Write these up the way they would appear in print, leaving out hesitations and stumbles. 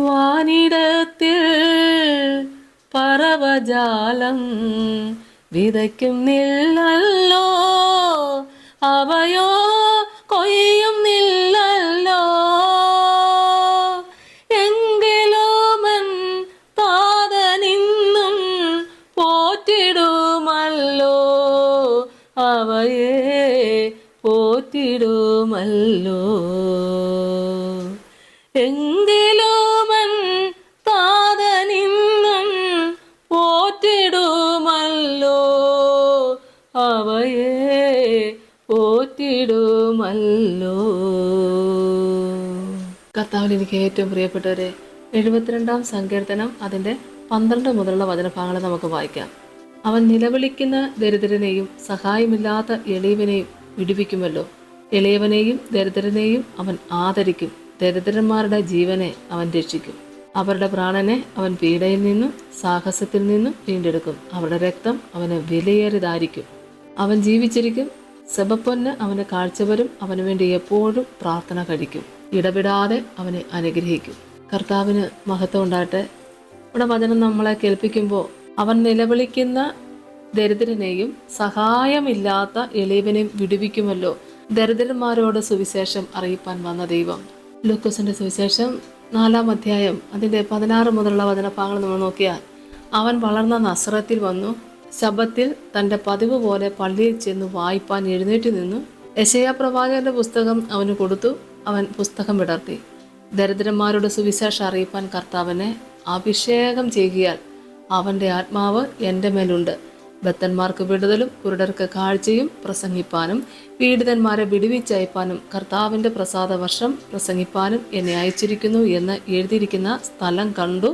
വാനിടത്തിൽ പറവജാലം വിതയ്ക്കും നില്ലല്ലോ, അവയോ കൊയ്യും നില്ലല്ലോ. എങ്കിലുമൻ താതനിന്നും പോറ്റിടുമല്ലോ, അവയെ പോറ്റിടുമല്ലോ. എങ്കിലുമൻ താതനിന്നും പോറ്റിടുമല്ലോ, അവയെ പോറ്റിടുമല്ലോ. കർത്താവിൽ എനിക്ക് ഏറ്റവും പ്രിയപ്പെട്ടവരെ, 72-ാം സങ്കീർത്തനം അതിൻ്റെ 12 മുതലുള്ള വചനഭാഗങ്ങൾ നമുക്ക് വായിക്കാം. അവൻ നിലവിളിക്കുന്ന ദരിദ്രനെയും സഹായമില്ലാത്ത എളിയവനെയും വിടുവിക്കുമല്ലോ. എളിയവനെയും ദരിദ്രനെയും അവൻ ആദരിക്കും. ദരിദ്രന്മാരുടെ ജീവനെ അവൻ രക്ഷിക്കും. അവരുടെ പ്രാണനെ അവൻ പീഡയിൽ നിന്നും സാഹസത്തിൽ നിന്നും വീണ്ടെടുക്കും. അവരുടെ രക്തം അവന് വിലയേറിയതായിരിക്കും. അവൻ ജീവിച്ചിരിക്കും. സെബപ്പൊന്ന് അവന് കാഴ്ച വരും. അവന് വേണ്ടി എപ്പോഴും പ്രാർത്ഥന കഴിക്കും. ഇടപെടാതെ അവനെ അനുഗ്രഹിക്കും. കർത്താവിന് മഹത്വം ഉണ്ടാകട്ടെ. ഇവിടെ വചനം നമ്മളെ കേൾപ്പിക്കുമ്പോൾ അവൻ നിലവിളിക്കുന്ന ദരിദ്രനെയും സഹായമില്ലാത്ത എളിയവനെയും വിടുവിക്കുമല്ലോ. ദരിദ്രന്മാരോട് സുവിശേഷം അറിയിപ്പാൻ വന്ന ദൈവം. ലൂക്കോസിന്റെ സുവിശേഷം 4-ാം അധ്യായം അതിൻ്റെ 16 മുതലുള്ള വചനഭാഗങ്ങൾ നമ്മൾ നോക്കിയാൽ, അവൻ വളർന്ന നസ്രത്തിൽ വന്നു. ശബ്ബത്തിൽ തൻ്റെ പതിവ് പോലെ പള്ളിയിൽ ചെന്ന് വായിപ്പാൻ എഴുന്നേറ്റ് നിന്നു. യെശയ്യാ പ്രവാചകന്റെ പുസ്തകം അവന് കൊടുത്തു. അവൻ പുസ്തകം വിടർത്തി. ദരിദ്രന്മാരുടെ സുവിശേഷം അറിയിപ്പാൻ കർത്താവിനെ അഭിഷേകം ചെയ്യുകയാൽ അവൻ്റെ ആത്മാവ് എൻ്റെ മേലുണ്ട്. ബദ്ധന്മാർക്ക് വിടുതലും കുരുടർക്ക് കാഴ്ചയും പ്രസംഗിപ്പാനും പീഡിതന്മാരെ വിടുവിച്ചയപ്പാനും കർത്താവിൻ്റെ പ്രസാദ വർഷം പ്രസംഗിപ്പാനും എന്നെ അയച്ചിരിക്കുന്നു എന്ന് എഴുതിയിരിക്കുന്ന സ്ഥലം കണ്ടു.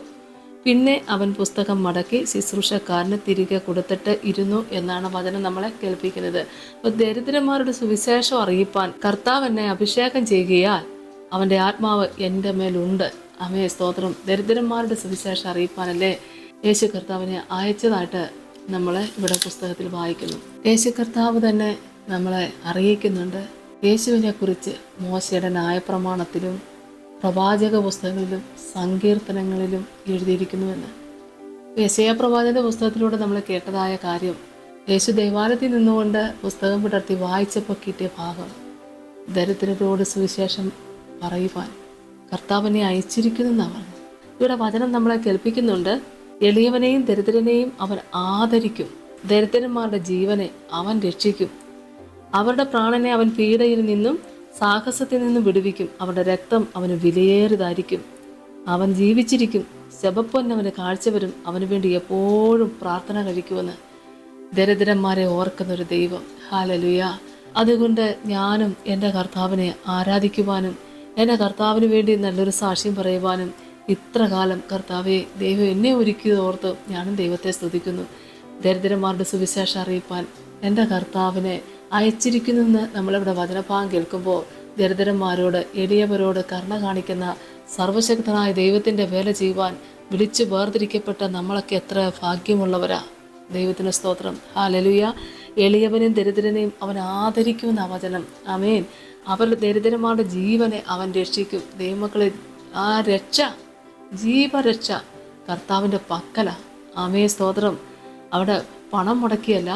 പിന്നെ അവൻ പുസ്തകം മടക്കി ശുശ്രൂഷക്കാരന് തിരികെ കൊടുത്തിട്ട് ഇരുന്നു എന്നാണ് വചനം നമ്മളെ കേൾപ്പിക്കുന്നത്. അപ്പോൾ ദരിദ്രന്മാരുടെ സുവിശേഷം അറിയിപ്പാൻ കർത്താവ് എന്നെ അഭിഷേകം ചെയ്യുകയാൽ അവൻ്റെ ആത്മാവ് എൻ്റെ മേലുണ്ട്. അമേ സ്തോത്രം. ദരിദ്രന്മാരുടെ സുവിശേഷം അറിയിപ്പാനല്ലേ യേശു കർത്താവിനെ അയച്ചതായിട്ട് നമ്മളെ ഇവിടെ പുസ്തകത്തിൽ വായിക്കുന്നു. യേശു കർത്താവ് തന്നെ നമ്മളെ അറിയിക്കുന്നുണ്ട്. യേശുവിനെ കുറിച്ച് മോശയുടെ ന്യായപ്രമാണത്തിലും പ്രവാചക പുസ്തകങ്ങളിലും സങ്കീർത്തനങ്ങളിലും എഴുതിയിരിക്കുന്നുവെന്ന്. യെശയ്യാ പ്രവാചക പുസ്തകത്തിലൂടെ നമ്മൾ കേട്ടതായ കാര്യം, യേശു ദൈവാലയത്തിൽ നിന്നുകൊണ്ട് പുസ്തകം വിടർത്തി വായിച്ചപ്പോൾ കിട്ടിയ ഭാഗം, ദരിദ്രരോട് സുവിശേഷം പറയുവാൻ കർത്താവിനെ അയച്ചിരിക്കുന്നു എന്നാണ് പറഞ്ഞത്. ഇവിടെ വചനം നമ്മളെ കേൾപ്പിക്കുന്നുണ്ട്. എളിയവനെയും ദരിദ്രനെയും അവൻ ആദരിക്കും. ദരിദ്രന്മാരുടെ ജീവനെ അവൻ രക്ഷിക്കും. അവരുടെ പ്രാണനെ അവൻ പീഡയിൽ നിന്നും സാഹസത്തിൽ നിന്നും വിടുവിക്കും. അവരുടെ രക്തം അവന് വിലയേറിയതായിരിക്കും. അവൻ ജീവിച്ചിരിക്കും. ശബപ്പൊന്ന് അവന് കാഴ്ച വരും. അവന് വേണ്ടി എപ്പോഴും പ്രാർത്ഥന കഴിക്കുമെന്ന് ദരിദ്രന്മാരെ ഓർക്കുന്നൊരു ദൈവം. ഹല്ലേലൂയ. അതുകൊണ്ട് ഞാനും എൻ്റെ കർത്താവിനെ ആരാധിക്കുവാനും എൻ്റെ കർത്താവിന് വേണ്ടി നല്ലൊരു സാക്ഷ്യം പറയുവാനും ഇത്ര കാലം കർത്താവെ ദൈവം എന്നെ ഒരുക്കിയത് ഓർത്ത് ഞാനും ദൈവത്തെ സ്തുതിക്കുന്നു. ദരിദ്രന്മാരുടെ സുവിശേഷം അറിയിപ്പാൻ എൻ്റെ കർത്താവിനെ അയച്ചിരിക്കുന്നെന്ന് നമ്മളിവിടെ വചനഭാഗം കേൾക്കുമ്പോൾ ദരിദ്രന്മാരോട് എളിയവരോട് കരുണ കാണിക്കുന്ന സർവശക്തനായ ദൈവത്തിൻ്റെ വേല ചെയ്യുവാൻ വിളിച്ചു വേർതിരിക്കപ്പെട്ട നമ്മളൊക്കെ എത്ര ഭാഗ്യമുള്ളവരാ. ദൈവത്തിന് സ്തോത്രം. ഹല്ലേലൂയ. എളിയവനെയും ദരിദ്രനെയും അവൻ ആദരിക്കുമെന്ന വചനം. ആമേൻ. അവർ ദരിദ്രന്മാരുടെ ജീവനെ അവൻ രക്ഷിക്കും. ദൈവമക്കളെ, ആ രക്ഷ, ജീവരക്ഷ കർത്താവിൻ്റെ പക്കല. ആമേ സ്തോത്രം. അവിടെ പണം മുടക്കിയല്ല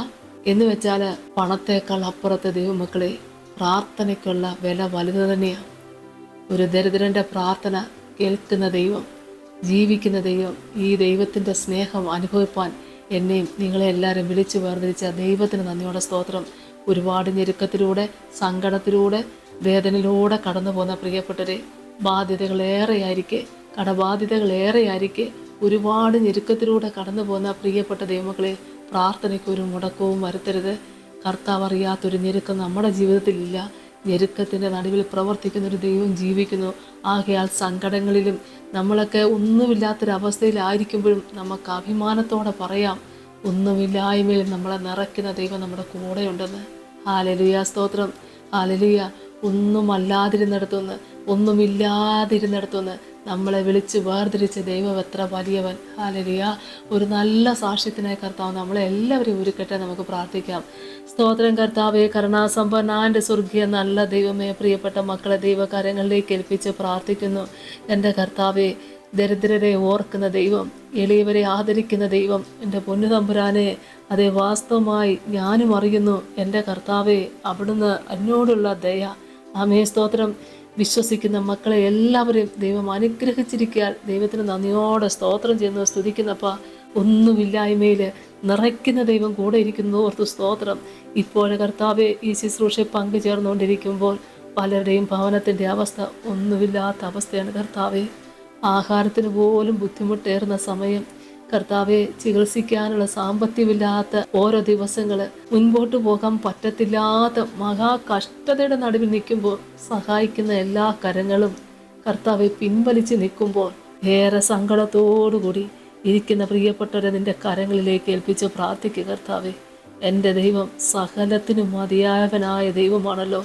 എന്ന് വെച്ചാൽ പണത്തേക്കാൾ അപ്പുറത്തെ ദൈവമക്കളെ പ്രാർത്ഥനയ്ക്കുള്ള വില വലുത് തന്നെയാണ്. ഒരു ദരിദ്രൻ്റെ പ്രാർത്ഥന കേൾക്കുന്ന ദൈവം, ജീവിക്കുന്ന ദൈവം. ഈ ദൈവത്തിൻ്റെ സ്നേഹം അനുഭവിപ്പാൻ എന്നെയും നിങ്ങളെ എല്ലാവരും വിളിച്ചു വേർതിരിച്ച ദൈവത്തിന് നന്ദിയോടെ സ്തോത്രം. ഒരുപാട് ഞെരുക്കത്തിലൂടെ, സങ്കടത്തിലൂടെ, വേദനയിലൂടെ കടന്നു പോകുന്ന പ്രിയപ്പെട്ടവരെ, ബാധ്യതകളേറെയായിരിക്കെ, കടബാധ്യതകളേറെയായിരിക്കെ, ഒരുപാട് ഞെരുക്കത്തിലൂടെ കടന്നു പോകുന്ന പ്രിയപ്പെട്ട ദൈവമക്കളെ, പ്രാർത്ഥനയ്ക്കൊരു മുടക്കവും വരുത്തരുത്. കർത്താവ് അറിയാത്തൊരു ഞെരുക്കം നമ്മുടെ ജീവിതത്തിലില്ല. ഞെരുക്കത്തിൻ്റെ നടുവിൽ പ്രവർത്തിക്കുന്നൊരു ദൈവം ജീവിക്കുന്നു. ആകയാൽ സങ്കടങ്ങളിലും നമ്മളൊക്കെ ഒന്നുമില്ലാത്തൊരവസ്ഥയിലായിരിക്കുമ്പോഴും നമുക്ക് അഭിമാനത്തോടെ പറയാം, ഒന്നുമില്ലായ്മയിൽ നമ്മളെ നിറയ്ക്കുന്ന ദൈവം നമ്മുടെ കൂടെയുണ്ടെന്ന്. ഹല്ലേലൂയ സ്തോത്രം. ഹല്ലേലൂയ. ഒന്നുമല്ലാതിരുന്നിടത്തുനിന്ന്, ഒന്നുമില്ലാതിരുന്നിടത്തുനിന്ന് നമ്മളെ വിളിച്ച് വേർതിരിച്ച ദൈവം എത്ര വലിയവൻ. ഹല്ലേലൂയ. ഒരു നല്ല സാക്ഷ്യത്തിനായി കർത്താവ് നമ്മളെ എല്ലാവരെയും ഒരുക്കട്ടെ. നമുക്ക് പ്രാർത്ഥിക്കാം. സ്തോത്രം കർത്താവേ, കരുണാസമ്പന്നന്റെ സ്വർഗീയ നല്ല ദൈവമേ, പ്രിയപ്പെട്ട മക്കളെ ദൈവകരങ്ങളിലേക്ക് ഏൽപ്പിച്ച് പ്രാർത്ഥിക്കുന്നു. എൻ്റെ കർത്താവേ, ദരിദ്രരെ ഓർക്കുന്ന ദൈവം, എളിയവരെ ആദരിക്കുന്ന ദൈവം. എൻ്റെ പൊന്നു തമ്പുരാനെ, അതേ വാസ്തവമായി ഞാനും അറിയുന്നു എൻ്റെ കർത്താവെ, അവിടുന്ന് എന്നോടുള്ള ദയ. ആമേ സ്തോത്രം. വിശ്വസിക്കുന്ന മക്കളെ എല്ലാവരെയും ദൈവം അനുഗ്രഹിച്ചിരിക്കാൻ ദൈവത്തിന് നന്ദിയോടെ സ്തോത്രം ചെയ്യുന്നു, സ്തുതിക്കുന്നപ്പ. ഒന്നുമില്ലായ്മയിൽ നിറയ്ക്കുന്ന ദൈവം കൂടെ ഇരിക്കുന്നു ഓർത്ത് സ്തോത്രം. ഇപ്പോഴെ കർത്താവെ, ഈ ശുശ്രൂഷയെ പങ്കുചേർന്നുകൊണ്ടിരിക്കുമ്പോൾ പലരുടെയും ഭവനത്തിൻ്റെ അവസ്ഥ ഒന്നുമില്ലാത്ത അവസ്ഥയാണ് കർത്താവെ. ആഹാരത്തിന് പോലും ബുദ്ധിമുട്ടേറുന്ന സമയം കർത്താവെ, ചികിത്സിക്കാനുള്ള സാമ്പത്തികമില്ലാത്ത ഓരോ ദിവസങ്ങൾ, മുൻപോട്ട് പോകാൻ പറ്റത്തില്ലാത്ത മഹാ കഷ്ടതയുടെ നടുവിൽ നിൽക്കുമ്പോൾ സഹായിക്കുന്ന എല്ലാ കരങ്ങളും കർത്താവെ പിൻവലിച്ച് നിൽക്കുമ്പോൾ ഏറെ സങ്കടത്തോടുകൂടി ഇരിക്കുന്ന പ്രിയപ്പെട്ടവരെ നിന്റെ കരങ്ങളിലേക്ക് ഏൽപ്പിച്ച് പ്രാർത്ഥിക്കുക കർത്താവെ. എൻ്റെ ദൈവം സകലത്തിനും മതിയായവനായ ദൈവമാണല്ലോ.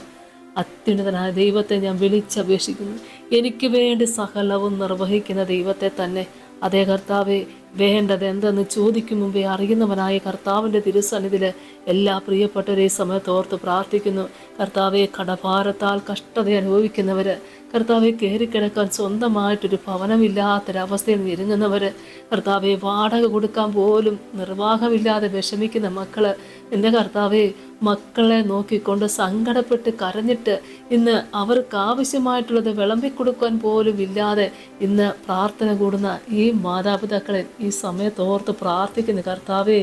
അത്യുന്നതനായ ദൈവത്തെ ഞാൻ വിളിച്ചപേക്ഷിക്കുന്നു. എനിക്ക് വേണ്ടി സകലവും നിർവഹിക്കുന്ന ദൈവത്തെ തന്നെ. അതേ കർത്താവെ, വേണ്ടത് എന്തെന്ന് ചോദിക്കും മുമ്പേ അറിയുന്നവനായ കർത്താവിൻ്റെ തിരുസന്നിധിയിൽ എല്ലാ പ്രിയപ്പെട്ടവരെ സമയത്ത് ഓർത്ത് പ്രാർത്ഥിക്കുന്നു. കർത്താവെ, കടഭാരത്താൽ കഷ്ടത അനുഭവിക്കുന്നവർ, കർത്താവെ കയറിക്കിടക്കാൻ സ്വന്തമായിട്ടൊരു ഭവനമില്ലാത്തൊരവസ്ഥയിൽ ഞെരുങ്ങുന്നവർ, കർത്താവെ വാടക കൊടുക്കാൻ പോലും നിർവാഹമില്ലാതെ വിഷമിക്കുന്ന മക്കൾ, എൻ്റെ കർത്താവെ മക്കളെ നോക്കിക്കൊണ്ട് സങ്കടപ്പെട്ട് കരഞ്ഞിട്ട് ഇന്ന് അവർക്ക് ആവശ്യമായിട്ടുള്ളത് വിളമ്പിക്കൊടുക്കാൻ പോലും ഇല്ലാതെ ഇന്ന് പ്രാർത്ഥന കൂടുന്ന ഈ മാതാപിതാക്കളെ ഈ സമയത്ത് ഓർത്ത് പ്രാർത്ഥിക്കുന്നു കർത്താവെ.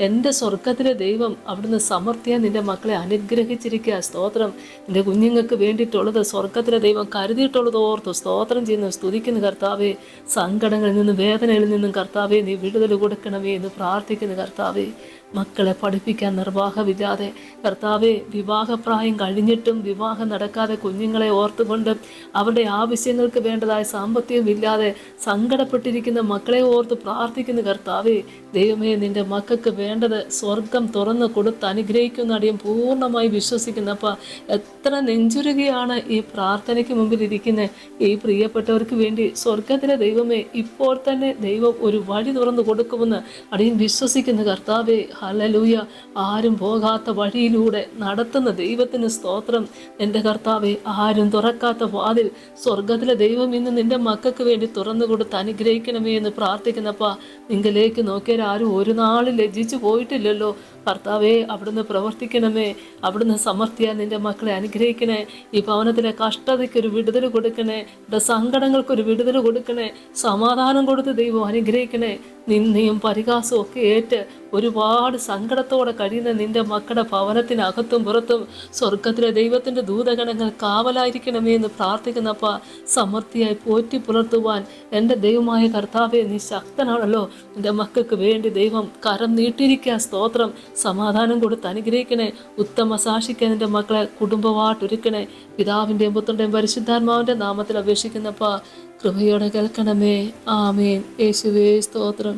എൻ്റെ സ്വർഗത്തിലെ ദൈവം അവിടുന്ന് സമൃദ്ധിയായി നിൻ്റെ മക്കളെ അനുഗ്രഹിച്ചിരിക്കുക. സ്തോത്രം. എൻ്റെ കുഞ്ഞുങ്ങൾക്ക് വേണ്ടിയിട്ടുള്ളത് സ്വർഗത്തിലെ ദൈവം കരുതിയിട്ടുള്ളത് ഓർത്ത് സ്തോത്രം ചെയ്യുന്നു, സ്തുതിക്കുന്നു കർത്താവെ. സങ്കടങ്ങളിൽ നിന്നും വേദനയിൽ നിന്നും കർത്താവെ നീ വിടുതൽ കൊടുക്കണമേ എന്ന് പ്രാർത്ഥിക്കുന്നു കർത്താവെ. മക്കളെ പഠിപ്പിക്കാൻ നിർവാഹമില്ലാതെ കർത്താവെ, വിവാഹപ്രായം കഴിഞ്ഞിട്ടും വിവാഹം നടക്കാതെ കുഞ്ഞുങ്ങളെ ഓർത്തുകൊണ്ട് അവരുടെ ആവശ്യങ്ങൾക്ക് വേണ്ടതായ സാമ്പത്തികമില്ലാതെ സങ്കടപ്പെട്ടിരിക്കുന്ന മക്കളെ ഓർത്ത് പ്രാർത്ഥിക്കുന്ന കർത്താവെ. ദൈവമേ, നിൻ്റെ മക്കൾക്ക് വേണ്ടത് സ്വർഗം തുറന്ന് കൊടുത്ത് അനുഗ്രഹിക്കുന്ന അടിയും പൂർണ്ണമായി വിശ്വസിക്കുന്നപ്പ. എത്ര നെഞ്ചുരുകയാണ് ഈ പ്രാർത്ഥനയ്ക്ക് മുമ്പിൽ ഇരിക്കുന്ന ഈ പ്രിയപ്പെട്ടവർക്ക് വേണ്ടി. സ്വർഗത്തിലെ ദൈവമേ, ഇപ്പോൾ തന്നെ ദൈവം ഒരു വഴി തുറന്ന് കൊടുക്കുമെന്ന് അടിയും വിശ്വസിക്കുന്ന കർത്താവെ. ഹല്ലേലൂയ. ആരും പോകാത്ത വഴിയിലൂടെ നടത്തുന്ന ദൈവത്തിന് സ്തോത്രം. എൻ്റെ കർത്താവെ, ആരും തുറക്കാത്ത വാതിൽ സ്വർഗത്തിലെ ദൈവം ഇന്ന് നിൻ്റെ മക്കൾക്ക് വേണ്ടി തുറന്നു കൊടുത്ത് അനുഗ്രഹിക്കണമേ എന്ന് പ്രാർത്ഥിക്കുന്നപ്പ. നിങ്ങളിലേക്ക് നോക്കിയാൽ ആരും ഒരു നാളും ലജ്ജിച്ചു പോയിട്ടില്ലല്ലോ കർത്താവെ. അവിടുന്ന് പ്രവർത്തിക്കണമേ, അവിടുന്ന് സമർത്ഥിയാൽ നിൻ്റെ മക്കളെ അനുഗ്രഹിക്കണേ. ഈ ഭവനത്തിലെ കഷ്ടതയ്ക്കൊരു വിടുതൽ കൊടുക്കണേ, ഇവിടെ സങ്കടങ്ങൾക്കൊരു വിടുതൽ കൊടുക്കണേ, സമാധാനം കൊടുത്ത് ദൈവം അനുഗ്രഹിക്കണേ. നിന്നെയും പരിഹാസവും ഒക്കെ ഏറ്റ് ഒരുപാട് സങ്കടത്തോടെ കഴിയുന്ന നിൻ്റെ മക്കളുടെ ഭവനത്തിനകത്തും പുറത്തും സ്വർഗത്തിലെ ദൈവത്തിൻ്റെ ദൂതഗണങ്ങൾ കാവലായിരിക്കണമേ എന്ന് പ്രാർത്ഥിക്കുന്നപ്പ. സമൃദ്ധിയായി പോറ്റി പുലർത്തുവാൻ എൻ്റെ ദൈവമായ കർത്താവെ നീ ശക്തനാണല്ലോ. എൻ്റെ മക്കൾക്ക് വേണ്ടി ദൈവം കരം നീട്ടിയിരിക്കുക. സ്തോത്രം. സമാധാനം കൊടുത്ത് അനുഗ്രഹിക്കണേ. ഉത്തമ സാക്ഷിക്കാൻ എൻ്റെ മക്കളെ കുടുംബമായിട്ടൊരുക്കണേ. പിതാവിൻ്റെയും പുത്രൻ്റെയും പരിശുദ്ധാത്മാവിൻ്റെ നാമത്തിൽ അപേക്ഷിക്കുന്നപ്പ. കൃപയോടെ കേൾക്കണമേ. ആമേൻ. യേശുവേ സ്തോത്രം.